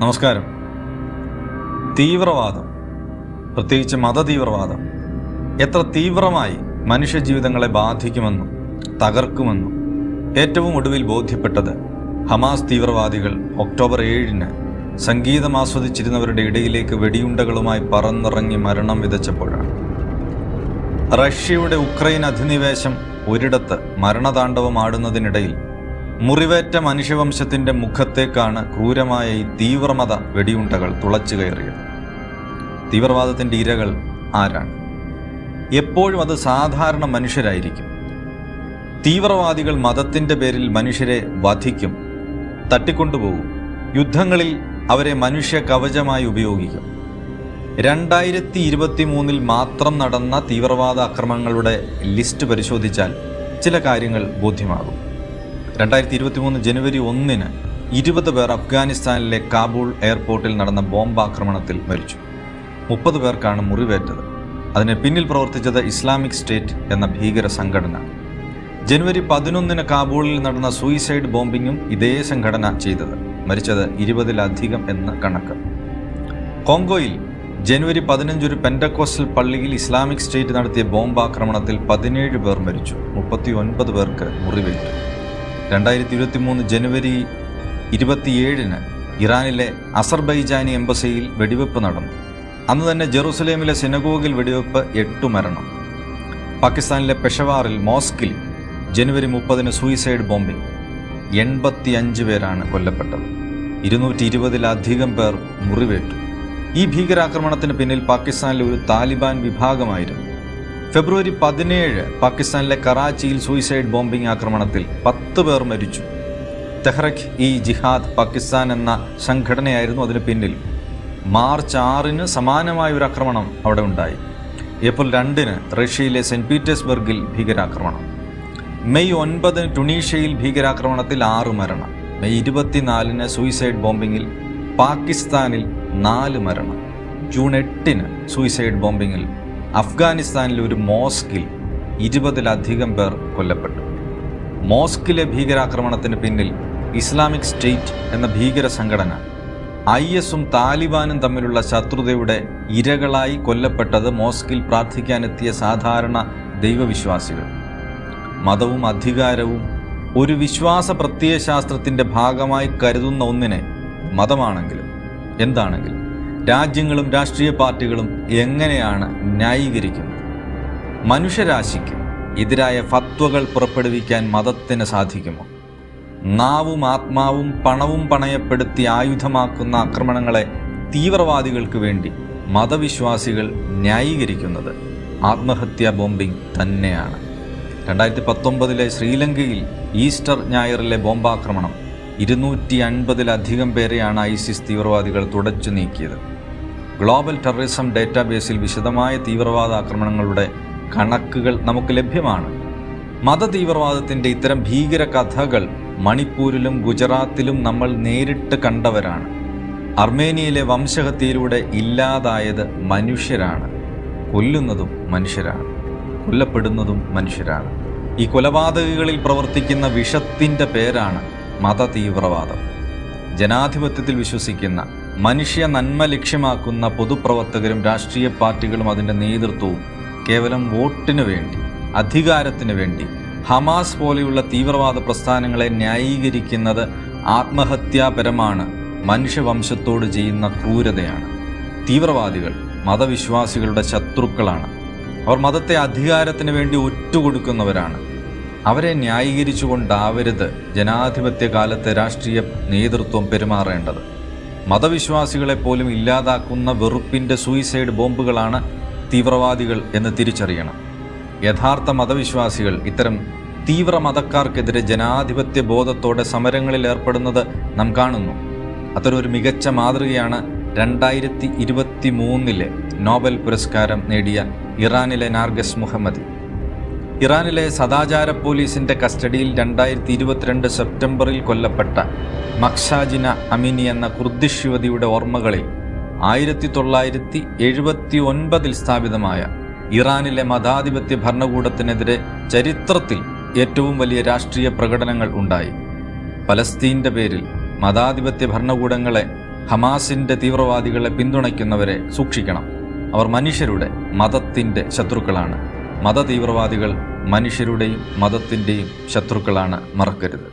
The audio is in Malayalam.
നമസ്കാരം. തീവ്രവാദം, പ്രത്യേകിച്ച് മതതീവ്രവാദം, എത്ര തീവ്രമായി മനുഷ്യജീവിതങ്ങളെ ബാധിക്കുമെന്നും തകർക്കുമെന്നും ഏറ്റവും ഒടുവിൽ ബോധ്യപ്പെട്ടത് ഹമാസ് തീവ്രവാദികൾ ഒക്ടോബർ 7-ന് സംഗീതം ആസ്വദിച്ചിരുന്നവരുടെ ഇടയിലേക്ക് വെടിയുണ്ടകളുമായി പറന്നിറങ്ങി മരണം വിതച്ചപ്പോഴാണ്. റഷ്യയുടെ ഉക്രൈൻ അധിനിവേശം ഒരിടത്ത് മരണതാണ്ഡവമാടുന്നതിനിടയിൽ മുറിവേറ്റ മനുഷ്യവംശത്തിൻ്റെ മുഖത്തേക്കാണ് ക്രൂരമായ ഈ തീവ്രമത വെടിയുണ്ടകൾ തുളച്ചു കയറിയത്. തീവ്രവാദത്തിൻ്റെ ഇരകൾ ആരാണ്? എപ്പോഴും അത് സാധാരണ മനുഷ്യരായിരിക്കും. തീവ്രവാദികൾ മതത്തിൻ്റെ പേരിൽ മനുഷ്യരെ വധിക്കും, തട്ടിക്കൊണ്ടുപോകും, യുദ്ധങ്ങളിൽ അവരെ മനുഷ്യ കവചമായി ഉപയോഗിക്കും. 2023 മാത്രം നടന്ന തീവ്രവാദ ആക്രമണങ്ങളുടെ ലിസ്റ്റ് പരിശോധിച്ചാൽ ചില കാര്യങ്ങൾ ബോധ്യമാകും. 2023 ജനുവരി 1-ന് 20 പേർ അഫ്ഗാനിസ്ഥാനിലെ കാബൂൾ എയർപോർട്ടിൽ നടന്ന ബോംബാക്രമണത്തിൽ മരിച്ചു. 30 പേർക്കാണ് മുറിവേറ്റത്. അതിന് പിന്നിൽ പ്രവർത്തിച്ചത് ഇസ്ലാമിക് സ്റ്റേറ്റ് എന്ന ഭീകര സംഘടന. ജനുവരി 11-ന് കാബൂളിൽ നടന്ന സൂയിസൈഡ് ബോംബിങ്ങും ഇതേ സംഘടന ചെയ്തത്. മരിച്ചത് 20-ലധികം എന്ന് കണക്ക്. കോങ്കോയിൽ ജനുവരി 15 ഒരു പെൻഡക്കോസ്റ്റൽ പള്ളിയിൽ ഇസ്ലാമിക് സ്റ്റേറ്റ് നടത്തിയ ബോംബാക്രമണത്തിൽ 17 പേർ മരിച്ചു, 39 പേർക്ക് മുറിവേറ്റു. 2023 ജനുവരി 27-ന് ഇറാനിലെ അസർബൈജാനി എംബസിയിൽ വെടിവെപ്പ് നടന്നു. അന്ന് തന്നെ ജെറുസലേമിലെ സിനഗോഗിൽ വെടിവെപ്പ് 8 മരണം. പാകിസ്ഥാനിലെ പെഷവാറിൽ മോസ്കിൽ ജനുവരി 30-ന് സൂയിസൈഡ് ബോംബിംഗ്, 85 പേരാണ് കൊല്ലപ്പെട്ടത്, 220-ലധികം പേർ മുറിവേറ്റു. ഈ ഭീകരാക്രമണത്തിന് പിന്നിൽ പാകിസ്ഥാനിലെ ഒരു താലിബാൻ വിഭാഗമായിരുന്നു. ഫെബ്രുവരി 17 പാകിസ്ഥാനിലെ കറാച്ചിയിൽ സൂയിസൈഡ് ബോംബിംഗ് ആക്രമണത്തിൽ 10 പേർ മരിച്ചു. തെഹ്രിക് ഇ ജിഹാദ് പാകിസ്ഥാൻ എന്ന സംഘടനയായിരുന്നു അതിന് പിന്നിൽ. മാർച്ച് 6-ന് സമാനമായ ഒരു ആക്രമണം അവിടെ ഉണ്ടായി. ഏപ്രിൽ 2-ന് റഷ്യയിലെ സെന്റ് പീറ്റേഴ്സ്ബർഗിൽ ഭീകരാക്രമണം. മെയ് 9-ന് ടുണീഷ്യയിൽ ഭീകരാക്രമണത്തിൽ 6 മരണം. മെയ് 24-ന് സൂയിസൈഡ് ബോംബിങ്ങിൽ പാകിസ്ഥാനിൽ 4 മരണം. ജൂൺ 8-ന് സൂയിസൈഡ് ബോംബിങ്ങിൽ അഫ്ഗാനിസ്ഥാനിലെ ഒരു മോസ്കിൽ 20-ലധികം പേർ കൊല്ലപ്പെട്ടു. മോസ്കിലെ ഭീകരാക്രമണത്തിന് പിന്നിൽ ഇസ്ലാമിക് സ്റ്റേറ്റ് എന്ന ഭീകര സംഘടന. IS-ഉം താലിബാനും തമ്മിലുള്ള ശത്രുതയുടെ ഇരകളായി കൊല്ലപ്പെട്ടത് മോസ്കിൽ പ്രാർത്ഥിക്കാനെത്തിയ സാധാരണ ദൈവവിശ്വാസികൾ. മതവും അധികാരവും ഒരു വിശ്വാസ പ്രത്യയശാസ്ത്രത്തിൻ്റെ ഭാഗമായി കരുതുന്ന ഒന്നിനെ മതമാണെങ്കിലും എന്താണെങ്കിലും രാജ്യങ്ങളും രാഷ്ട്രീയ പാർട്ടികളും എങ്ങനെയാണ് ന്യായീകരിക്കുന്നത്? മനുഷ്യരാശിക്ക് എതിരായ ഫത്വകൾ പുറപ്പെടുവിക്കാൻ മതത്തിന് സാധിക്കുമോ? നാവും ആത്മാവും പണവും പണയപ്പെടുത്തി ആയുധമാക്കുന്ന ആക്രമണങ്ങളെ തീവ്രവാദികൾക്ക് വേണ്ടി മതവിശ്വാസികൾ ന്യായീകരിക്കുന്നത് ആത്മഹത്യാ ബോംബിംഗ് തന്നെയാണ്. 2019 ശ്രീലങ്കയിൽ ഈസ്റ്റർ ഞായറിലെ ബോംബാക്രമണം 250-ലധികം പേരെയാണ് ISIS തീവ്രവാദികൾ തുടച്ചു നീക്കിയത്. ഗ്ലോബൽ ടെററിസം ഡേറ്റാബേസിൽ വിശദമായ തീവ്രവാദ ആക്രമണങ്ങളുടെ കണക്കുകൾ നമുക്ക് ലഭ്യമാണ്. മതതീവ്രവാദത്തിൻ്റെ ഇത്തരം ഭീകര കഥകൾ മണിപ്പൂരിലും ഗുജറാത്തിലും നമ്മൾ നേരിട്ട് കണ്ടവരാണ്. അർമേനിയയിലെ വംശഹത്യയിലൂടെ ഇല്ലാതായത് മനുഷ്യരാണ്. കൊല്ലുന്നതും മനുഷ്യരാണ്, കൊല്ലപ്പെടുന്നതും മനുഷ്യരാണ്. ഈ കൊലപാതകികളിൽ പ്രവർത്തിക്കുന്ന വിഷത്തിൻ്റെ പേരാണ് മതതീവ്രവാദം. ജനാധിപത്യത്തിൽ വിശ്വസിക്കുന്ന, മനുഷ്യ നന്മ ലക്ഷ്യമാക്കുന്ന പൊതുപ്രവർത്തകരും രാഷ്ട്രീയ പാർട്ടികളും അതിൻ്റെ നേതൃത്വവും കേവലം വോട്ടിനു വേണ്ടി, അധികാരത്തിന് വേണ്ടി ഹമാസ് പോലെയുള്ള തീവ്രവാദ പ്രസ്ഥാനങ്ങളെ ന്യായീകരിക്കുന്നത് ആത്മഹത്യാപരമാണ്, മനുഷ്യവംശത്തോട് ചെയ്യുന്ന ക്രൂരതയാണ്. തീവ്രവാദികൾ മതവിശ്വാസികളുടെ ശത്രുക്കളാണ്. അവർ മതത്തെ അധികാരത്തിന് വേണ്ടി ഒറ്റുകൊടുക്കുന്നവരാണ്. അവരെ ന്യായീകരിച്ചുകൊണ്ടാവരുത് ജനാധിപത്യ കാലത്തെ രാഷ്ട്രീയ നേതൃത്വം പെരുമാറേണ്ടത്. മതവിശ്വാസികളെ പോലും ഇല്ലാതാക്കുന്ന വെറുപ്പിൻ്റെ സൂയിസൈഡ് ബോംബുകളാണ് തീവ്രവാദികൾ എന്ന് തിരിച്ചറിയണം. യഥാർത്ഥ മതവിശ്വാസികൾ ഇത്തരം തീവ്ര മതക്കാർക്കെതിരെ ജനാധിപത്യ ബോധത്തോടെ സമരങ്ങളിൽ ഏർപ്പെടുന്നത് നാം കാണുന്നു. അത്തരൊരു മികച്ച മാതൃകയാണ് 2023 നോബൽ പുരസ്കാരം നേടിയ ഇറാനിലെ നാർഗസ് മുഹമ്മദി. ഇറാനിലെ സദാചാര പോലീസിൻ്റെ കസ്റ്റഡിയിൽ 2022 സെപ്റ്റംബറിൽ കൊല്ലപ്പെട്ട മഖ്സാജിന അമിനി എന്ന കുർദിഷ് യുവതിയുടെ ഓർമ്മകളിൽ 1979 സ്ഥാപിതമായ ഇറാനിലെ മതാധിപത്യ ഭരണകൂടത്തിനെതിരെ ചരിത്രത്തിൽ ഏറ്റവും വലിയ രാഷ്ട്രീയ പ്രകടനങ്ങൾ ഉണ്ടായി. പലസ്തീൻ്റെ പേരിൽ മതാധിപത്യ ഭരണകൂടങ്ങളെ ഹമാസിൻ്റെ തീവ്രവാദികളെ പിന്തുണയ്ക്കുന്നവരെ സൂക്ഷിക്കണം. അവർ മനുഷ്യരുടെ, മതത്തിൻ്റെ ശത്രുക്കളാണ്. മതതീവ്രവാദികൾ മനുഷ്യരുടെയും മതത്തിൻ്റെയും ശത്രുക്കളാണ്, മറക്കരുത്.